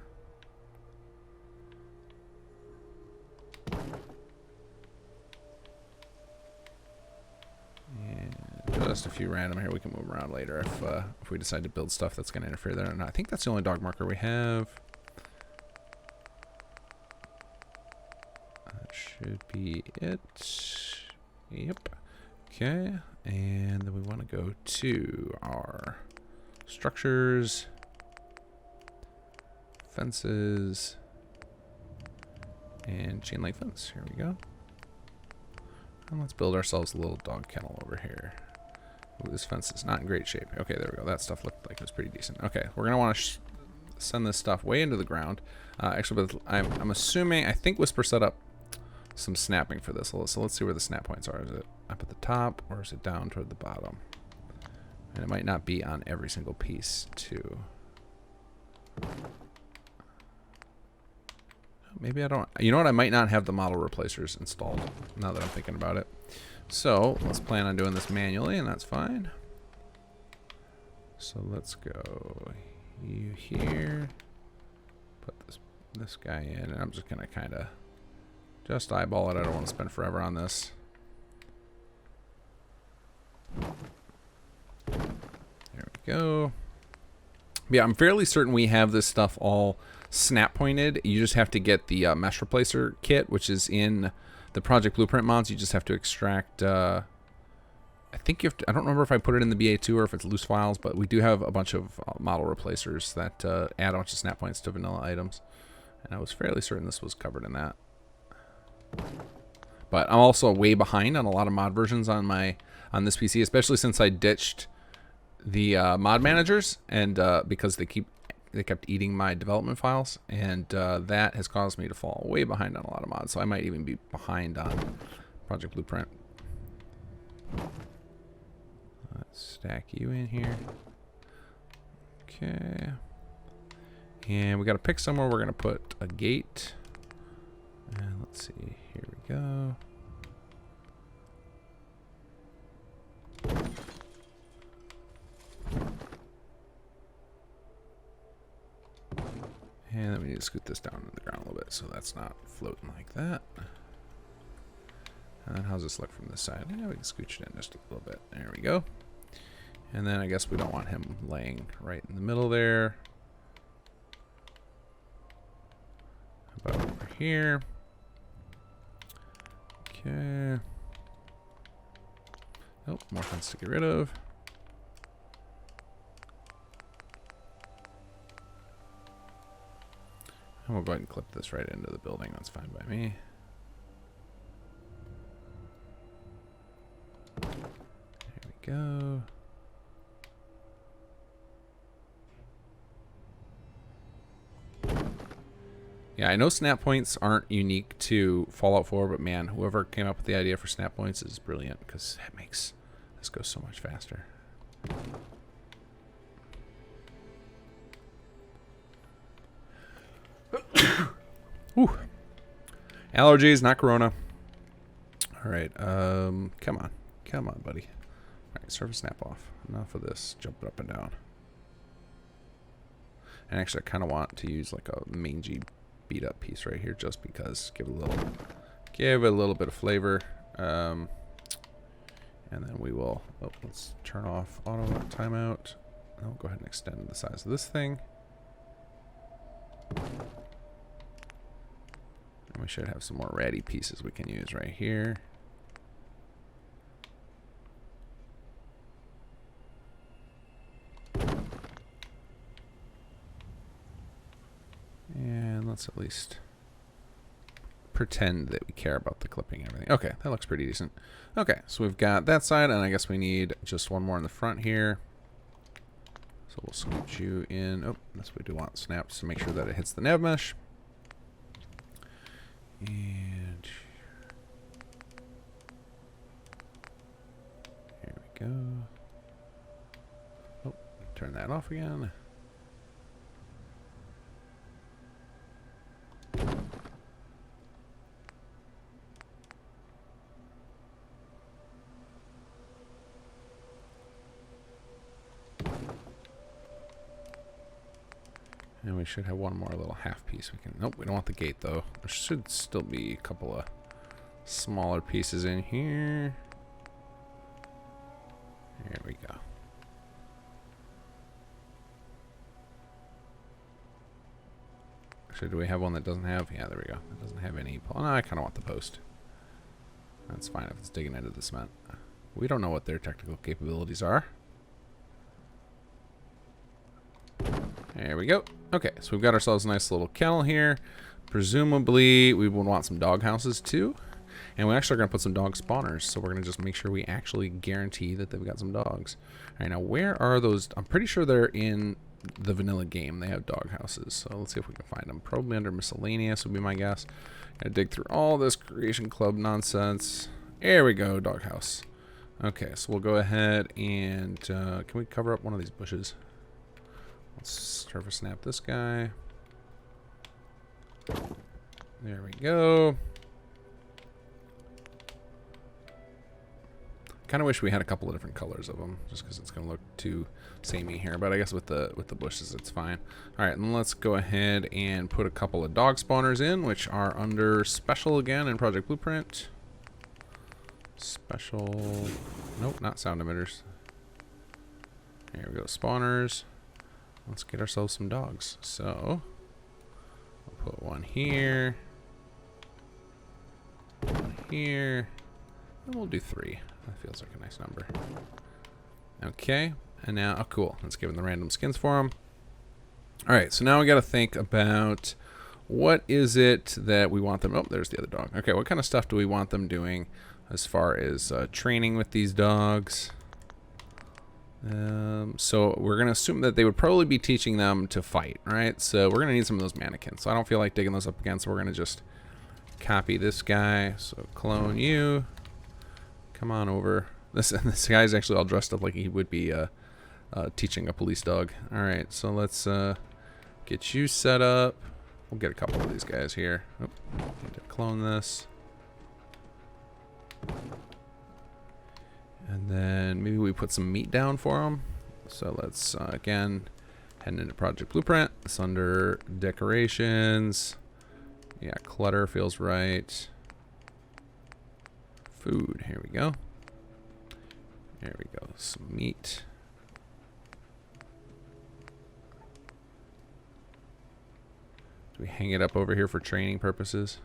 And just a few random here. We can move around later if we decide to build stuff that's going to interfere there. And I think that's the only dog marker we have. That should be it. Yep. Okay. And then we want to go to our structures, fences, and chain link fence. Here we go. And let's build ourselves a little dog kennel over here. Ooh, this fence is not in great shape. Okay, there we go. That stuff looked like it was pretty decent. Okay, we're going to want to send this stuff way into the ground. Actually, but I'm assuming, I think Whisper set up some snapping for this. So let's see where the snap points are. Is it up at the top or is it down toward the bottom? And it might not be on every single piece, too. Maybe I don't. You know what? I might not have the model replacers installed now that I'm thinking about it. So let's plan on doing this manually, and that's fine. So let's go you here. Put this guy in, and I'm just gonna kind of just eyeball it. I don't want to spend forever on this. There we go. Yeah, I'm fairly certain we have this stuff all snap pointed. You just have to get the mesh replacer kit, which is in the Project Blueprint mods. You just have to extract I think you have to, I don't remember if I put it in the BA2 or if it's loose files, but we do have a bunch of model replacers that add a bunch of snap points to vanilla items, and I was fairly certain this was covered in that. But I'm also way behind on a lot of mod versions on this PC, especially since I ditched the mod managers, and because they kept eating my development files, and that has caused me to fall way behind on a lot of mods. So I might even be behind on Project Blueprint. Let's stack you in here. Okay. And we got to pick somewhere we're going to put a gate. And let's see. Here we go. And then we need to scoot this down to the ground a little bit so that's not floating like that. And then how's this look from this side? Yeah, we can scooch it in just a little bit. There we go. And then I guess we don't want him laying right in the middle there. How about over here? Okay. Oh, more fence to get rid of. And we'll go ahead and clip this right into the building. That's fine by me. There we go. Yeah, I know snap points aren't unique to Fallout 4, but man, whoever came up with the idea for snap points is brilliant because it makes this go so much faster. Whew. Allergies, not corona. All right, come on, buddy. All right, surface snap off. Enough of this jumping up and down. And actually, I kind of want to use like a mangy beat up piece right here, just because give it a little bit of flavor. And then we will. Oh, let's turn off auto timeout. I'll go ahead and extend the size of this thing. And we should have some more ratty pieces we can use right here. And let's at least pretend that we care about the clipping and everything. Okay, that looks pretty decent. Okay, so we've got that side, and I guess we need just one more in the front here. So we'll scoot you in. Oh, this we do want snaps to make sure that it hits the nav mesh. And here we go. Oh, turn that off again. And we should have one more little half piece we can. Nope, we don't want the gate though. There should still be a couple of smaller pieces in here. There we go. Actually, do we have one that doesn't have? Yeah, there we go. It doesn't have any. No, I kind of want the post. That's fine if it's digging into the cement. We don't know what their technical capabilities are. There we go. Okay, so we've got ourselves a nice little kennel here. Presumably, we would want some dog houses too. And we're actually going to put some dog spawners. So we're going to just make sure we actually guarantee that they've got some dogs. All right, now where are those? I'm pretty sure they're in the vanilla game. They have dog houses. So let's see if we can find them. Probably under miscellaneous would be my guess. Gotta dig through all this Creation Club nonsense. There we go, dog house. Okay, so we'll go ahead and can we cover up one of these bushes? Let's surface snap this guy. There we go. Kind of wish we had a couple of different colors of them, just because it's going to look too samey here. But I guess with the bushes, it's fine. All right, and let's go ahead and put a couple of dog spawners in, which are under special again in Project Blueprint. Special. Nope, not sound emitters. There we go, spawners. Let's get ourselves some dogs. So, we'll put one here, one here, and we'll do 3. That feels like a nice number. Okay, and now, oh cool, let's give them the random skins for them. Alright, so now we got to think about what is it that we want them, oh, there's the other dog. Okay, what kind of stuff do we want them doing as far as training with these dogs? So we're going to assume that they would probably be teaching them to fight, right? So we're going to need some of those mannequins. So I don't feel like digging those up again, so we're going to just copy this guy. So clone you. Come on over. This guy's actually all dressed up like he would be teaching a police dog. All right, so let's get you set up. We'll get a couple of these guys here. Oh, need to clone this. And then maybe we put some meat down for them. So let's, again, Heading into Project Blueprint. It's under decorations. Yeah, clutter feels right. Food. Here we go. There we go. Some meat. Do we hang it up over here for training purposes?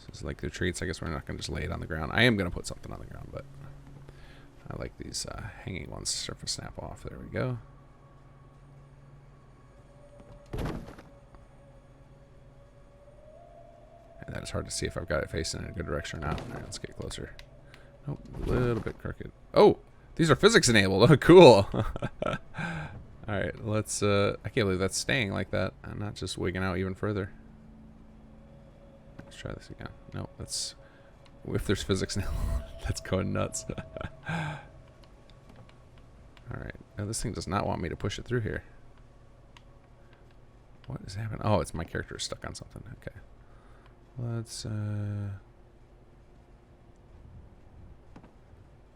This is like the treats. I guess we're not going to just lay it on the ground. I am going to put something on the ground, but I like these hanging ones. Surface snap off. There we go. And that is hard to see if I've got it facing in a good direction or not. All right, let's get closer. Nope, a little bit crooked. Oh, these are physics enabled. Oh, cool. All right, let's. I can't believe that's staying like that and not just wigging out even further. Let's try this again. No, that's. If there's physics now, that's going nuts. All right, now this thing does not want me to push it through here. What is happening? Oh, it's my character is stuck on something. Okay. Let's,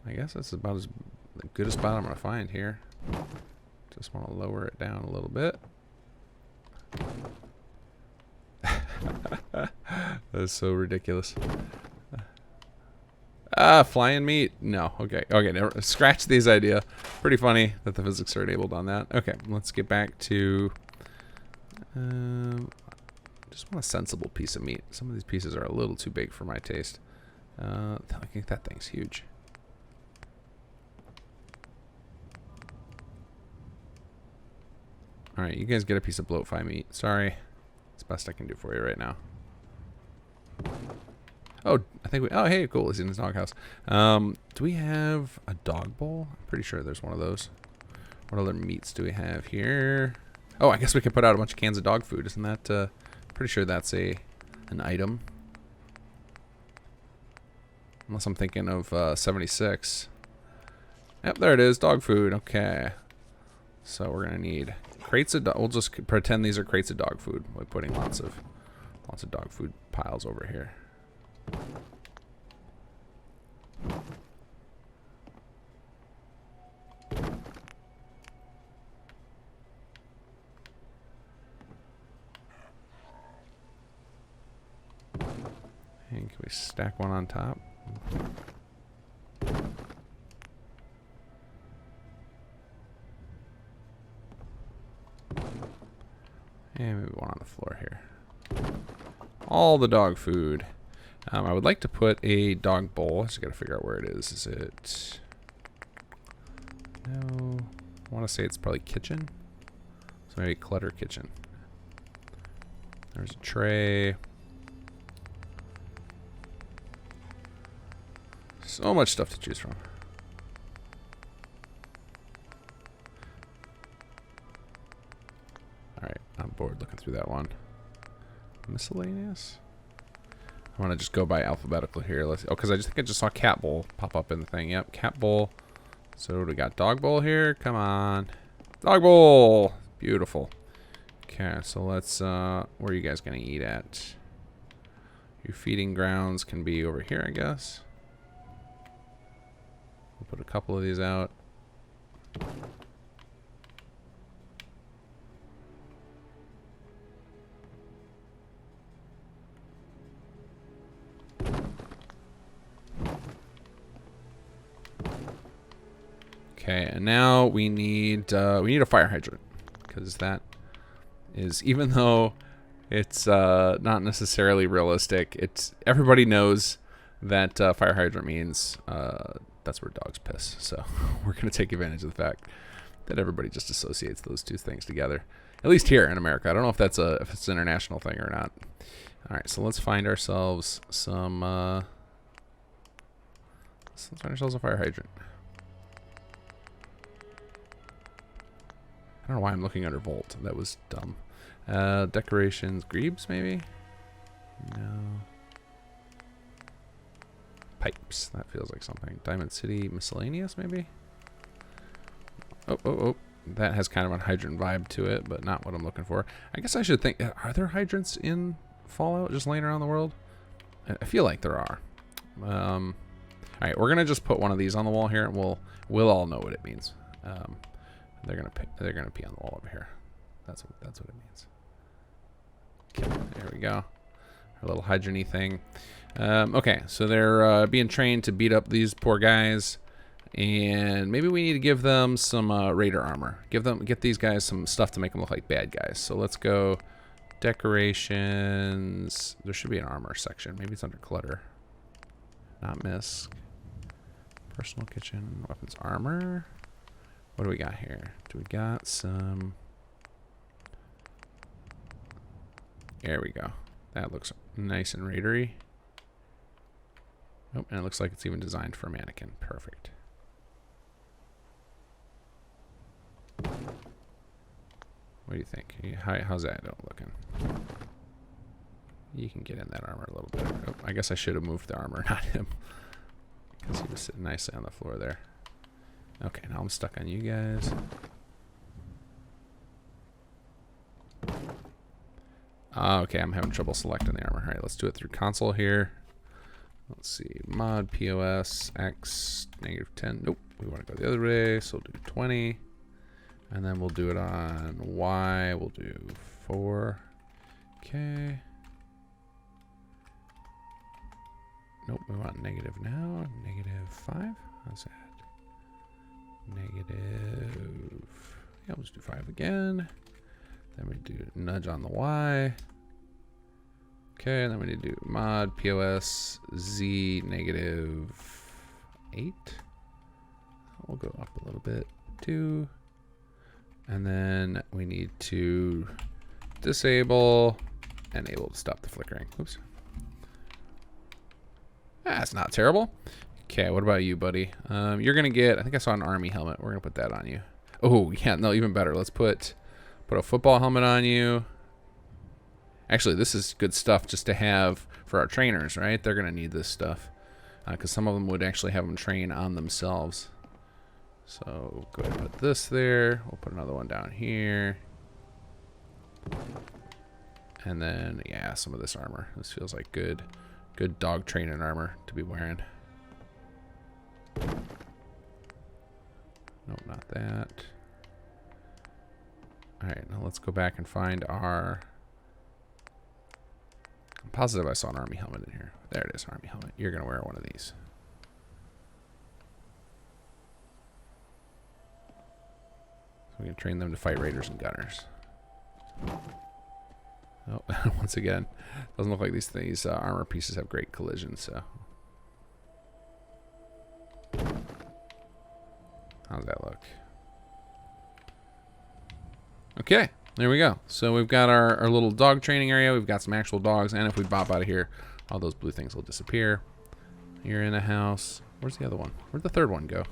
I guess that's about as good a spot I'm going to find here. Just want to lower it down a little bit. That is so ridiculous. Flying meat? No. Okay. Okay, never, scratch these idea. Pretty funny that the physics are enabled on that. Okay, let's get back to... just want a sensible piece of meat. Some of these pieces are a little too big for my taste. I think that thing's huge. Alright, you guys get a piece of bloat-fi meat. Sorry. It's the best I can do for you right now. Oh, I think we... Oh, hey, cool. He's in his doghouse. Do we have a dog bowl? I'm pretty sure there's one of those. What other meats do we have here? Oh, I guess we could put out a bunch of cans of dog food. Isn't that... pretty sure that's an item. Unless I'm thinking of 76. Yep, there it is. Dog food. Okay. So we're gonna need crates of we'll just pretend these are crates of dog food by putting lots of dog food piles over here. And can we stack one on top? And maybe one on the floor here. All the dog food. I would like to put a dog bowl. I just gotta figure out where it is. Is it... No. I want to say it's probably kitchen. So maybe clutter kitchen. There's a tray. So much stuff to choose from. Alright, I'm bored looking through that one. Miscellaneous? I want to just go by alphabetical here. Let's. Oh, because I think I just saw cat bowl pop up in the thing. Yep, cat bowl. So we got dog bowl here. Come on. Dog bowl! Beautiful. Okay, so let's, where are you guys going to eat at? Your feeding grounds can be over here, I guess. We'll put a couple of these out. Okay, and now we need a fire hydrant, because that is, even though it's not necessarily realistic, it's everybody knows that fire hydrant means that's where dogs piss. So we're gonna take advantage of the fact that everybody just associates those two things together. At least here in America. I don't know if that's if it's an international thing or not. All right, so let's find ourselves some. Let's find ourselves a fire hydrant. I don't know why I'm looking under Vault. That was dumb. Decorations, Grebes maybe? No. Pipes. That feels like something. Diamond City Miscellaneous maybe? Oh. That has kind of a hydrant vibe to it, but not what I'm looking for. I guess I should think, are there hydrants in Fallout just laying around the world? I feel like there are. Alright, we're going to just put one of these on the wall here, and we'll all know what it means. They're gonna pee on the wall over here. That's what it means. Okay, there we go. Our little hydrant-y thing. Okay, so they're being trained to beat up these poor guys, and maybe we need to give them some raider armor. Get these guys some stuff to make them look like bad guys. So let's go decorations. There should be an armor section. Maybe it's under clutter. Not misc. Personal kitchen, weapons, armor. What do we got here? Do we got some? There we go. That looks nice and raidery. Oh, and it looks like it's even designed for a mannequin. Perfect. What do you think? How's that looking? You can get in that armor a little bit. Oh, I guess I should have moved the armor, not him. Because he was sitting nicely on the floor there. Okay, now I'm stuck on you guys. Okay, I'm having trouble selecting the armor. All right, let's do it through console here. Let's see, mod POS X -10. Nope, we want to go the other way, so we'll do 20. And then we'll do it on Y. We'll do 4. Okay. Nope, we want negative now. -5. How's that? Negative. Yeah, let's do 5 again. Then we do nudge on the Y. Okay, and then we need to do mod POS Z -8. We'll go up a little bit. 2. And then we need to disable, enable to stop the flickering. Oops. That's not terrible. Okay, what about you, buddy? You're gonna get, I think I saw an army helmet. We're gonna put that on you. Oh, yeah, no, even better. Let's put a football helmet on you. Actually, this is good stuff just to have for our trainers, right? They're gonna need this stuff. Because some of them would actually have them train on themselves. So go ahead and put this there. We'll put another one down here. And then, yeah, some of this armor. This feels like good dog training armor to be wearing. Nope, not that. Alright, now let's go back and find our... I'm positive I saw an army helmet in here. There it is, army helmet. You're going to wear one of these. So we can train them to fight raiders and gunners. Oh, once again, doesn't look like these armor pieces have great collision, so... How's that look? Okay, there we go. So we've got our little dog training area. We've got some actual dogs, and if we bop out of here, all those blue things will disappear. You're in a house. Where's the other one? Where'd the third one go?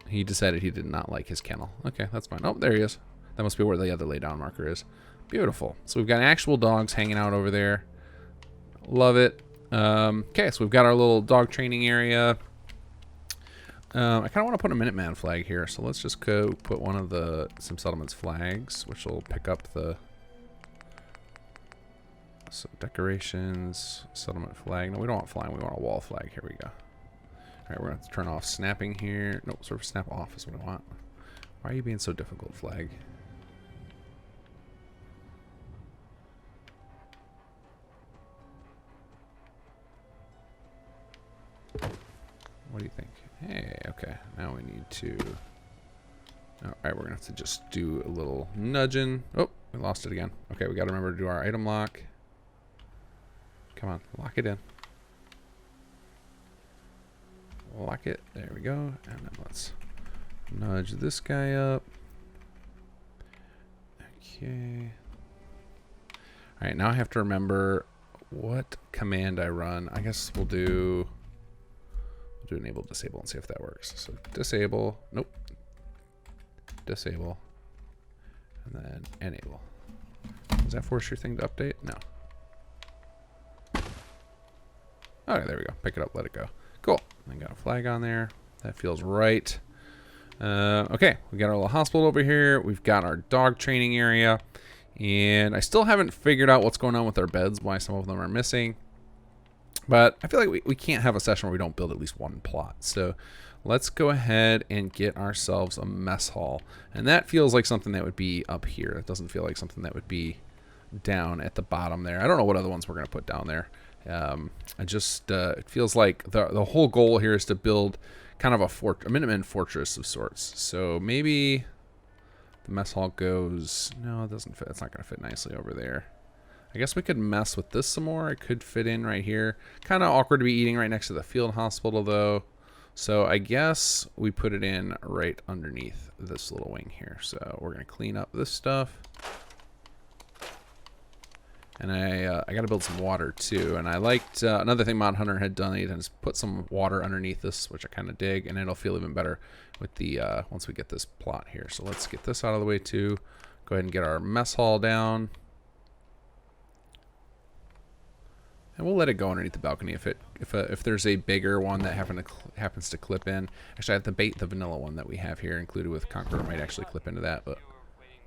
He decided he did not like his kennel. Okay, that's fine. Oh, there he is. That must be where the other laydown marker is. Beautiful. So we've got actual dogs hanging out over there. Love it. Okay, so we've got our little dog training area. I kind of want to put a Minuteman flag here, so let's just go put one of the Sim Settlements flags, which will pick up the... So decorations, settlement flag. No, we don't want flying, we want a wall flag. Here we go. Alright, we're going to have to turn off snapping here. No, sort of snap off is what I want. Why are you being so difficult, flag? What do you think? Hey, okay. Now we need to... Alright, we're going to have to just do a little nudging. Oh, we lost it again. Okay, we got to remember to do our item lock. Come on, lock it in. Lock it. There we go. And then let's nudge this guy up. Okay. Alright, now I have to remember what command I run. I guess we'll do enable, disable, and see if that works. So disable. Nope. Disable. And then enable. Does that force your thing to update? No. Okay, there we go. Pick it up, let it go. Cool. I got a flag on there. That feels right. Okay, we got our little hospital over here. We've got our dog training area. And I still haven't figured out what's going on with our beds, why some of them are missing. But I feel like we can't have a session where we don't build at least one plot. So let's go ahead and get ourselves a mess hall. And that feels like something that would be up here. It doesn't feel like something that would be down at the bottom there. I don't know what other ones we're going to put down there. It feels like the whole goal here is to build kind of a Minutemen fortress of sorts. So maybe the mess hall goes, no, it doesn't fit. It's not going to fit nicely over there. I guess we could mess with this some more. It could fit in right here. Kind of awkward to be eating right next to the field hospital though. So I guess we put it in right underneath this little wing here. So we're going to clean up this stuff. And I got to build some water too. And I liked another thing Mod Hunter had done is put some water underneath this, which I kind of dig, and it'll feel even better with the once we get this plot here. So let's get this out of the way too. Go ahead and get our mess hall down, and we'll let it go underneath the balcony if there's a bigger one that happens to clip in. Actually, I have to bait the vanilla one that we have here included with Conqueror might actually clip into that, but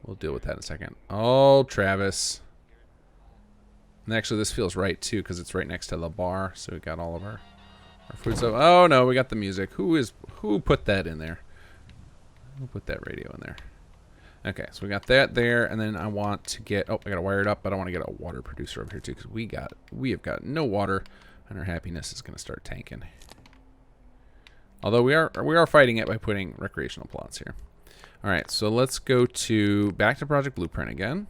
we'll deal with that in a second. Oh, Travis. And actually, this feels right, too, because it's right next to the bar. So we got all of our food stuff. Oh, no, we got the music. Who put that in there? Who put that radio in there? Okay, so we got that there. And then I want to get... Oh, I got to wire it up, but I want to get a water producer over here, too, because we have got no water, and our happiness is going to start tanking. Although we are fighting it by putting recreational plots here. All right, so let's go back to Project Blueprint again.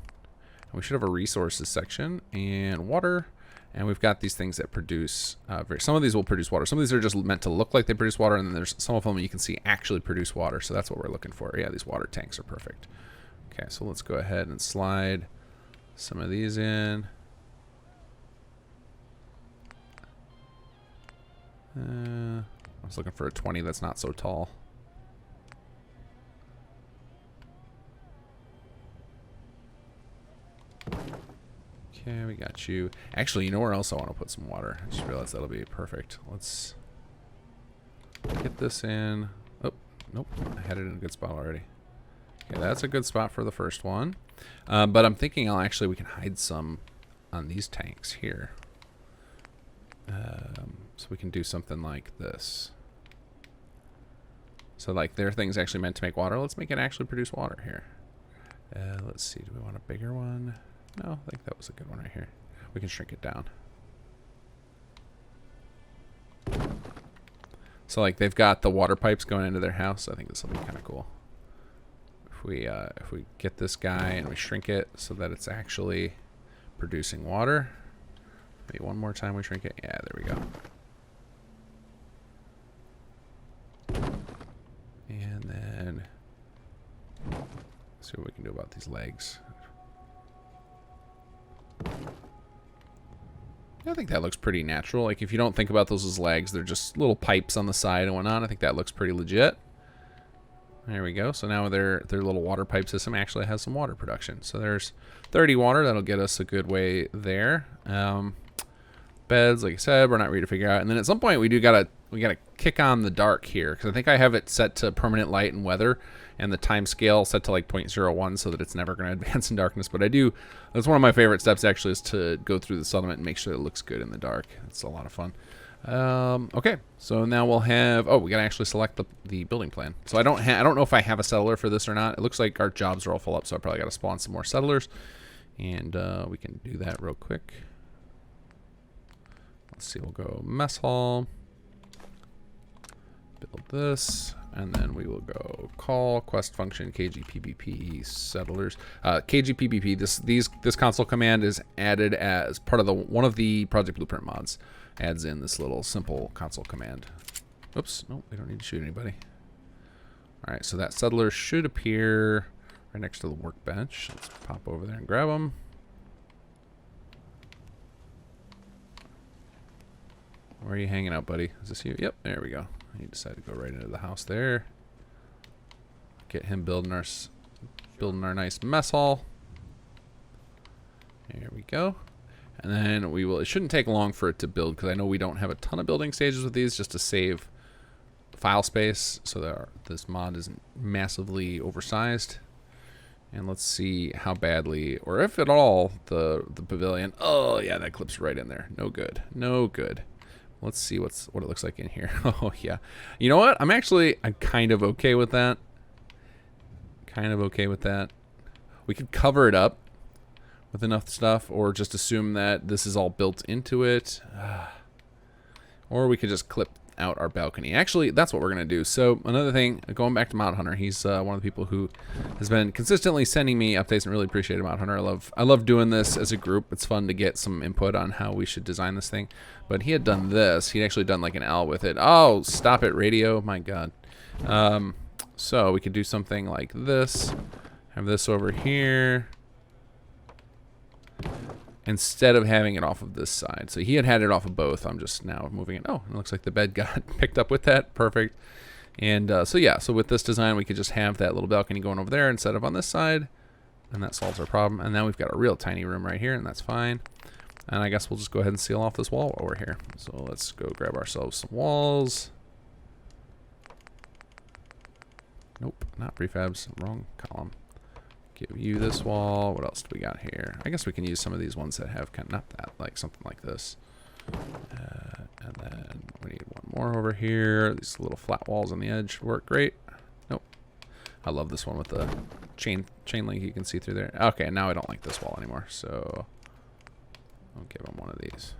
We should have a resources section and water, and we've got these things that produce some of these will produce water. Some of these are just meant to look like they produce water, and then there's some of them you can see actually produce water. So that's what we're looking for. Yeah, these water tanks are perfect. Okay, so let's go ahead and slide some of these in. I was looking for a 20 that's not so tall. Okay, we got you. Actually, you know where else I want to put some water? I just realized that'll be perfect. Let's get this in. Oh, nope. I had it in a good spot already. Okay, that's a good spot for the first one. But I'm thinking we can hide some on these tanks here. So we can do something like this. So like their thing's actually meant to make water. Let's make it actually produce water here. Let's see. Do we want a bigger one? No, I think that was a good one right here. We can shrink it down. So like they've got the water pipes going into their house. I think this will be kind of cool. If we get this guy and we shrink it so that it's actually producing water. Maybe one more time we shrink it. Yeah, there we go. And then let's see what we can do about these legs. I think that looks pretty natural. Like if you don't think about those as legs, they're just little pipes on the side and whatnot. I think that looks pretty legit. There we go. So now their little water pipe system actually has some water production. So there's 30 water. That'll get us a good way there. Beds, like I said, we're not ready to figure out. And then at some point we gotta kick on the dark here, because I think I have it set to permanent light and weather, and the time scale set to like 0.01 so that it's never going to advance in darkness. But that's one of my favorite steps actually, is to go through the settlement and make sure it looks good in the dark. It's a lot of fun. Okay, so now we'll have, we gotta actually select the building plan. So I don't know if I have a settler for this or not. It looks like our jobs are all full up, so I probably gotta spawn some more settlers, and we can do that real quick. Let's see, we'll go mess hall, build this, and then we will go call quest function kgpbp settlers. Kgpbp, this console command is added as part of one of the Project Blueprint mods. Adds in this little simple console command. Oops, no, we don't need to shoot anybody. All right, so that settler should appear right next to the workbench. Let's pop over there and grab them. Where are you hanging out, buddy? Is this you? Yep, there we go. He decided to go right into the house there. Get him building our nice mess hall. There we go. And then it shouldn't take long for it to build, because I know we don't have a ton of building stages with these, just to save file space so that this mod isn't massively oversized. And let's see how badly, or if at all, the pavilion. Oh yeah, that clips right in there. No good. No good. Let's see what it looks like in here. Oh yeah, you know what? I'm kind of okay with that. Kind of okay with that. We could cover it up with enough stuff, or just assume that this is all built into it. Or we could just clip out our balcony. Actually, that's what we're gonna do. So another thing, going back to Mount Hunter, he's one of the people who has been consistently sending me updates, and really appreciate Mount Hunter. I love doing this as a group. It's fun to get some input on how we should design this thing. But he had done this. He'd actually done like an L with it. Oh, stop it, radio! My God. So we could do something like this. Have this over here, instead of having it off of this side. So he had it off of both. I'm just now moving it. Oh, it looks like the bed got picked up with that. Perfect. And so yeah, so with this design, we could just have that little balcony going over there instead of on this side. And that solves our problem. And now we've got a real tiny room right here, and that's fine. And I guess we'll just go ahead and seal off this wall while we're here. So let's go grab ourselves some walls. Nope, not prefabs. Wrong column. Give you this wall. What else do we got here? I guess we can use some of these ones that have kind of, not that, like something like this. And then we need one more over here. These little flat walls on the edge work great. Nope. I love this one with the chain link you can see through there. Okay, now I don't like this wall anymore, so I'll give him one of these.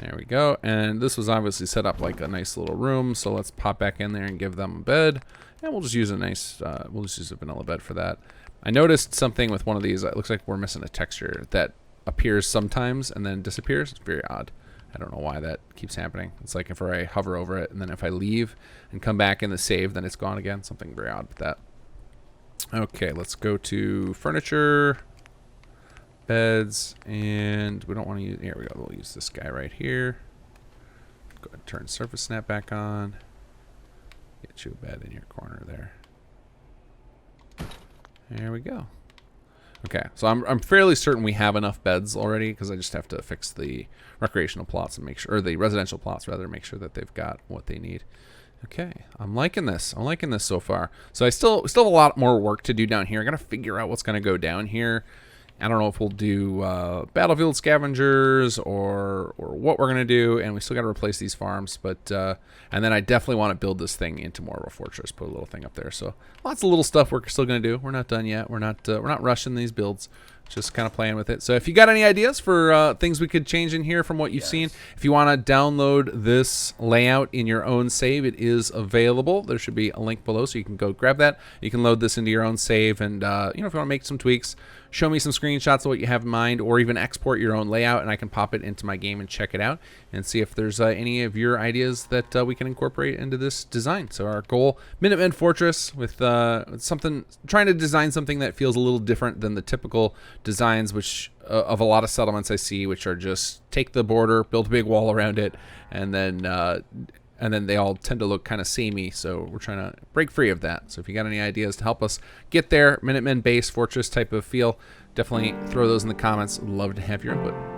There we go. And this was obviously set up like a nice little room, so let's pop back in there and give them a bed. And we'll just use a nice, we'll just use a vanilla bed for that. I noticed something with one of these. It looks like we're missing a texture that appears sometimes and then disappears. It's very odd. I don't know why that keeps happening. It's like if I hover over it and then if I leave and come back in the save, then it's gone again. Something very odd with that. Okay, let's go to furniture, beds, and we don't want to use, here we go. We'll use this guy right here. Go ahead and turn surface snap back on. Get you a bed in your corner there. There we go. Okay, so I'm fairly certain we have enough beds already, because I just have to fix the recreational plots and make sure, or the residential plots rather, make sure that they've got what they need. Okay, I'm liking this. I'm liking this so far. So I still have a lot more work to do down here. I gotta figure out what's gonna go down here. I don't know if we'll do battlefield scavengers or what we're gonna do, and we still gotta replace these farms. But and then I definitely want to build this thing into more of a fortress. Put a little thing up there. So lots of little stuff we're still gonna do. We're not done yet. We're not rushing these builds. Just kind of playing with it. So if you got any ideas for things we could change in here from what you've seen, if you want to download this layout in your own save, it is available. There should be a link below, so you can go grab that. You can load this into your own save, and you know, if you want to make some tweaks, show me some screenshots of what you have in mind, or even export your own layout, and I can pop it into my game and check it out and see if there's any of your ideas that we can incorporate into this design. So our goal, Minutemen Fortress, with something, trying to design something that feels a little different than the typical designs, which of a lot of settlements I see, which are just take the border, build a big wall around it, and then they all tend to look kind of samey. So we're trying to break free of that. So if you got any ideas to help us get there, Minutemen base fortress type of feel, definitely throw those in the comments. Love to have your input.